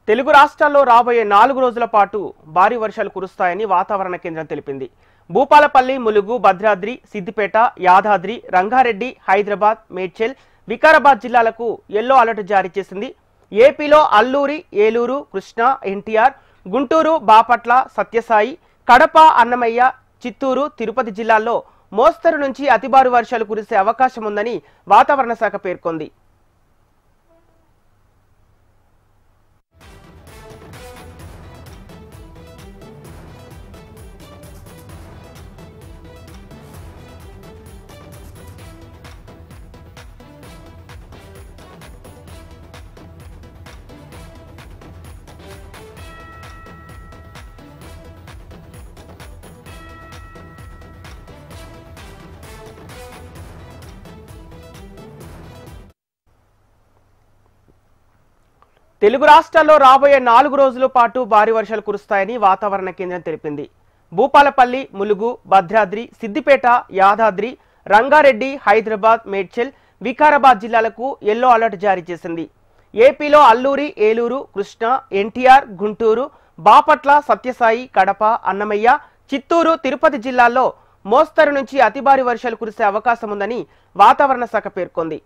తెలుగు రాష్ట్రాల్లో రాబోయే 4 రోజుల పాటు భారీ వర్షాలు కురుస్తాయని వాతావరణ కేంద్రం తెలిపింది. భూపాలపల్లి, ములుగు, భద్రాద్రి, సిద్దిపేట, యాదాద్రి, రంగారెడ్డి, హైదరాబాద్, మేడ్చల్, వికారాబాద్ జిల్లాలకు యెల్లో అలర్ట్ జారీ చేసింది. ఏపీలో అల్లూరి, ఏలూరు, కృష్ణా, ఎన్టీఆర్, గుంటూరు, బాపట్ల, సత్యసాయి, కడప, అన్నమయ్య, చిత్తూరు, తిరుపతి జిల్లాల్లో మోస్తరు నుంచి అతి భారీ వర్షాలు కురిసే అవకాశం ఉందని వాతావరణ శాఖ పేర్కొంది. తెలుగు రాష్ట్రాల్లో రాబోయే 4 రోజుల పాటు భారీ వర్షాలు కురుస్తాయని వాతావరణ కేంద్రం తెలిపింది. భూపాలపల్లి, ములుగు, భద్రాద్రి, సిద్దిపేట, యాదాద్రి, రంగారెడ్డి, హైదరాబాద్, మేడ్చల్, వికారాబాద్ జిల్లాలకు యెల్లో అలర్ట్ జారీ చేసింది. ఏపీలో అల్లూరి, ఏలూరు, కృష్ణా, ఎన్టీఆర్, గుంటూరు, బాపట్ల, సత్యసాయి, కడప, అన్నమయ్య, చిత్తూరు, తిరుపతి జిల్లాల్లో మోస్తరు నుంచి అతి భారీ వర్షాలు కురిసే అవకాశం ఉందని వాతావరణ శాఖ పేర్కొంది.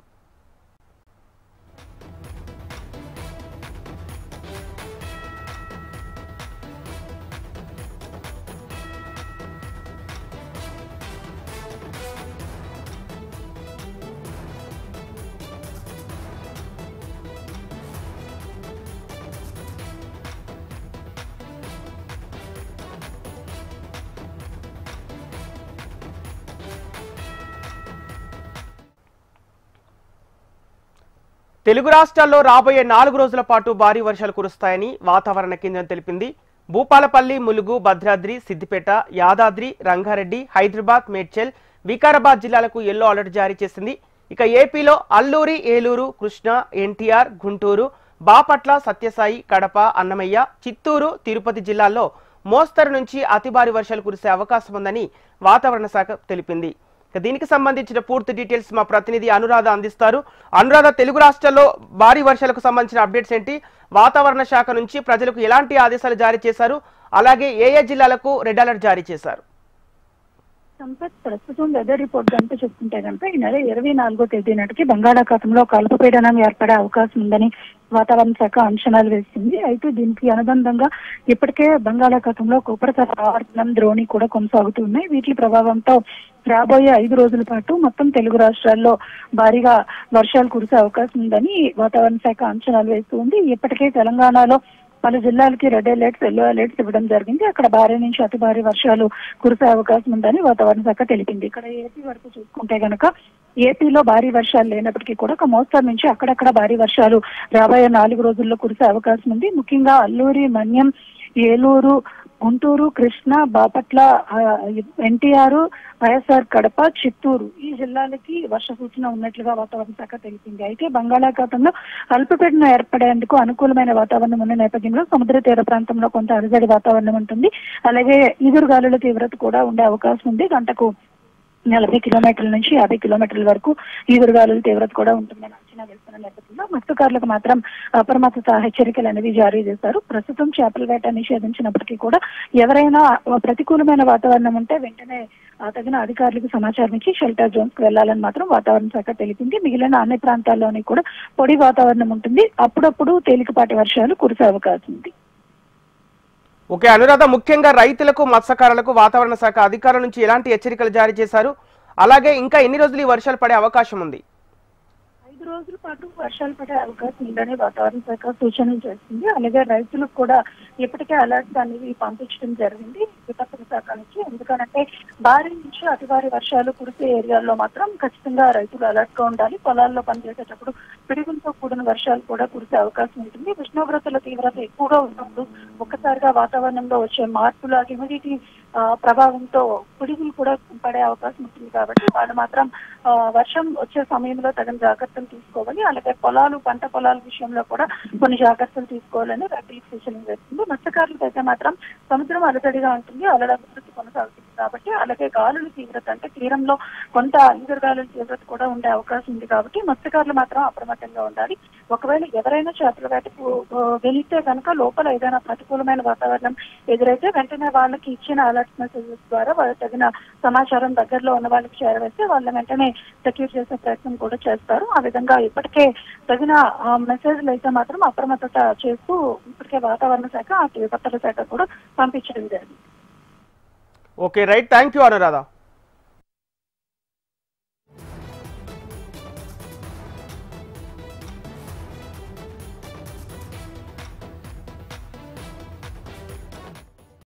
తెలుగు రాష్ట్రాల్లో రాబోయే 4 రోజుల పాటు భారీ వర్షాలు కురుస్తాయని వాతావరణ కేంద్రం తెలిపింది. భూపాలపల్లి, ములుగు, భద్రాద్రి, సిద్దిపేట, యాదాద్రి, రంగారెడ్డి, హైదరాబాద్, మేడ్చల్, వికారాబాద్ జిల్లాలకు యెల్లో అలర్ట్ జారీ చేసింది. ఇక ఏపీలో అల్లూరి, ఏలూరు, కృష్ణా, ఎన్టీఆర్, గుంటూరు, బాపట్ల, సత్యసాయి, కడప, అన్నమయ్య, చిత్తూరు, తిరుపతి జిల్లాల్లో మోస్తరు నుంచి అతి భారీ వర్షాలు కురిసే అవకాశం ఉందని వాతావరణ శాఖ తెలిపింది. దీనికి సంబంధించిన పూర్తి డీటెయిల్స్ మా ప్రతినిధి అనురాధ అందిస్తారు. అనురాధ, తెలుగు రాష్ట్రాల్లో భారీ వర్షాలకు సంబంధించిన అప్డేట్స్ ఏంటి? వాతావరణ శాఖ నుంచి ప్రజలకు ఎలాంటి ఆదేశాలు జారీ చేశారు? అలాగే ఏ జిల్లాలకు రెడ్ అలర్ట్ జారీ చేశారు? సంపత్, ప్రస్తుతం వెదర్ రిపోర్ట్ కనుక చూసుకుంటే కనుక ఈ నెల 24వ తేదీ నాటికి బంగాళాఖాతంలో అల్పపీడనం ఏర్పడే అవకాశం ఉందని వాతావరణ శాఖ అంచనాలు వేసింది. అయితే దీనికి అనుబంధంగా ఇప్పటికే బంగాళాఖాతంలో ఉపరితల ఆవర్తనం, ద్రోణి కూడా కొనసాగుతున్నాయి. వీటి ప్రభావంతో రాబోయే 5 రోజుల పాటు మొత్తం తెలుగు రాష్ట్రాల్లో భారీగా వర్షాలు కురిసే అవకాశం ఉందని వాతావరణ శాఖ అంచనాలు వేస్తుంది. ఇప్పటికే తెలంగాణలో పలు జిల్లాలకి రెడ్ అలర్ట్స్, ఎల్లో అలర్ట్స్ ఇవ్వడం జరిగింది. అక్కడ భారీ నుంచి అతి భారీ వర్షాలు కురిసే అవకాశం ఉందని వాతావరణ శాఖ తెలిపింది. ఇక్కడ ఏపీ వరకు చూసుకుంటే కనుక ఏపీలో భారీ వర్షాలు లేనప్పటికీ కూడా ఒక మోస్తరు నుంచి అక్కడక్కడ భారీ వర్షాలు రాబోయే 4 రోజుల్లో కురిసే అవకాశం ఉంది. ముఖ్యంగా అల్లూరి, మన్యం, ఏలూరు, గుంటూరు, కృష్ణా, బాపట్ల, ఎన్టీఆర్, వైఎస్ఆర్, కడప, చిత్తూరు ఈ జిల్లాలకి వర్ష సూచన ఉన్నట్లుగా వాతావరణ శాఖ తెలిపింది. అయితే బంగాళాఖాతంలో అల్పపీడనం ఏర్పడేందుకు అనుకూలమైన వాతావరణం ఉన్న నేపథ్యంలో సముద్ర తీర ప్రాంతంలో కొంత అలజడి వాతావరణం ఉంటుంది. అలాగే ఈదురుగాలుల తీవ్రత కూడా ఉండే అవకాశం ఉంది. గంటకు 40 కిలోమీటర్ల నుంచి 50 కిలోమీటర్ల వరకు ఈదురుగాలుల తీవ్రత కూడా ఉంటుందని అంచనా వేస్తున్న నేపథ్యంలో మత్స్యకారులకు మాత్రం అప్రమత్తత హెచ్చరికలు అనేవి జారీ చేశారు. ప్రస్తుతం చేపల వేట నిషేధించినప్పటికీ కూడా ఎవరైనా ప్రతికూలమైన వాతావరణం ఉంటే వెంటనే తగిన అధికారులకు సమాచారం ఇచ్చి షెల్టర్ జోన్స్ కు వెళ్లాలని మాత్రం వాతావరణ శాఖ తెలిపింది. మిగిలిన అన్ని ప్రాంతాల్లోని కూడా పొడి వాతావరణం ఉంటుంది. అప్పుడప్పుడు తేలికపాటి వర్షాలు కురిసే అవకాశం ఉంది. ఓకే అనురాధ, ముఖ్యంగా రైతులకు, మత్స్యకారులకు వాతావరణ శాఖ అధికారుల నుంచి ఎలాంటి హెచ్చరికలు జారీ చేశారు? అలాగే ఇంకా ఎన్ని రోజులు ఈ వర్షాలు పడే అవకాశం ఉంది? 5 రోజుల పాటు వర్షాలు పడే అవకాశం ఉందని వాతావరణ శాఖ సూచనలు చేస్తుంది. అలాగే రైతులకు కూడా ఇప్పటికే అలర్ట్స్ అనేవి పంపించడం జరిగింది విపత్తుల శాఖ నుంచి. ఎందుకంటే భారీ నుంచి అతి భారీ వర్షాలు కురిసే ఏరియాల్లో మాత్రం ఖచ్చితంగా రైతులు అలర్ట్ గా ఉండాలి. పొలాల్లో పనిచేసేటప్పుడు పిడుగులతో కూడిన వర్షాలు కూడా కురిసే అవకాశం ఉంటుంది. ఉష్ణోగ్రతల తీవ్రత ఎక్కువగా ఉన్నప్పుడు ఒక్కసారిగా వాతావరణంలో వచ్చే మార్పులు, హ్యూమిడిటీ ప్రభావంతో పిడుగులు కూడా పడే అవకాశం ఉంటుంది కాబట్టి వాళ్ళు మాత్రం వర్షం వచ్చే సమయంలో తగిన జాగ్రత్తలు తీసుకోవాలి. అలాగే పంట పొలాల విషయంలో కూడా కొన్ని జాగ్రత్తలు తీసుకోవాలని రెడ్ అలర్ట్ సూచనలు వేస్తుంది. మత్స్యకారులకు అయితే మాత్రం సముద్రం అలజడిగా ఉంటుంది, అలల అభివృద్ధి కొనసాగుతుంది కాబట్టి, అలాగే గాలుల తీవ్రత అంటే తీరంలో కొంత ఈదురుగాలుల తీవ్రత కూడా ఉండే అవకాశం ఉంది కాబట్టి మత్స్యకారులు మాత్రం అప్రమత్తంగా ఉండాలి. ఒకవేళ ఎవరైనా చేపల వేటకు వెళితే కనుక లోపల ఏదైనా ప్రతికూలమైన వాతావరణం ఎదురైతే వెంటనే వాళ్ళకి ఇచ్చిన అలర్ట్ మెసేజెస్ ద్వారా వాళ్ళు తగిన సమాచారం దగ్గరలో ఉన్న వాళ్ళకి చేరవేస్తే వాళ్ళ వెంటనే సెక్యూర్ చేసే ప్రయత్నం కూడా చేస్తారు. ఆ విధంగా ఇప్పటికే తగిన మెసేజ్లు అయితే మాత్రం అప్రమత్తత చేస్తూ ఇప్పటికే వాతావరణ శాఖ, విపత్తుల శాఖ కూడా పంపించడం జరిగింది. Okay right, thank you Anuradha.